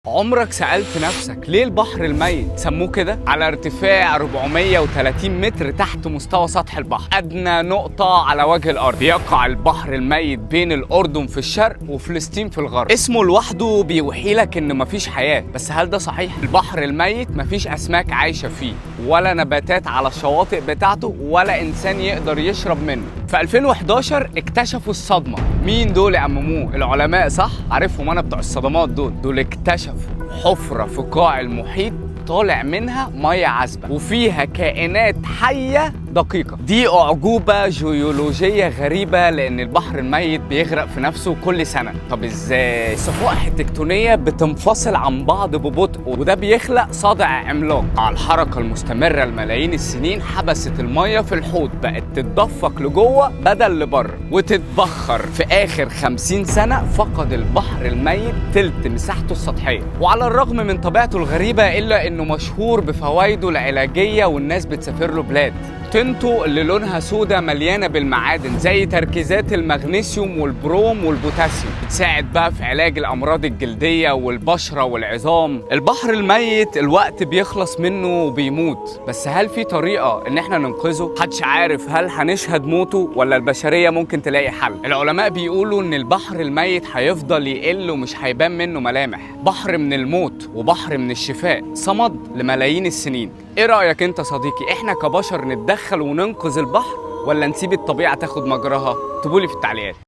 عمرك سألت نفسك ليه البحر الميت سموه كده؟ على ارتفاع 430 متر تحت مستوى سطح البحر، أدنى نقطة على وجه الأرض. يقع البحر الميت بين الأردن في الشرق وفلسطين في الغرب. اسمه لوحده بيوحي لك إن مفيش حياة، بس هل ده صحيح؟ البحر الميت مفيش أسماك عايشة فيه، ولا نباتات على الشواطئ بتاعته، ولا إنسان يقدر يشرب منه. في 2011 اكتشفوا الصدمة. مين دول عمموه؟ العلماء، صح؟ عارفهم أنا بتوع الصدمات دول اكتشفوا حفرة في قاع المحيط طالع منها مية عذبة وفيها كائنات حية دقيقة. دي أعجوبة جيولوجية غريبة، لأن البحر الميت بيغرق في نفسه كل سنة. طب إزاي؟ الصفائح التكتونية بتنفصل عن بعض ببطء، وده بيخلق صدع عملاق. على الحركة المستمرة لملايين السنين حبست المية في الحوض، بقت تتدفق لجوه بدل لبره وتتبخر. في آخر 50 سنة فقد البحر الميت تلت مساحته السطحية، وعلى الرغم من طبيعته الغريبة إلا إنه مشهور بفوائده العلاجية، والناس بتسافر له بلاد. طينته اللي لونها سودا مليانه بالمعادن زي تركيزات المغنيسيوم والبروم والبوتاسيوم، بتساعد بقى في علاج الامراض الجلديه والبشره والعظام. البحر الميت الوقت بيخلص منه وبيموت، بس هل في طريقه ان احنا ننقذه؟ محدش عارف هل هنشهد موته ولا البشريه ممكن تلاقي حل. العلماء بيقولوا ان البحر الميت هيفضل يقل ومش هيبان منه ملامح. بحر من الموت وبحر من الشفاء صمد لملايين السنين. ايه رأيك انت صديقي؟ احنا كبشر نتدخل وننقذ البحر، ولا نسيب الطبيعة تاخد مجراها؟ اكتبولي في التعليقات.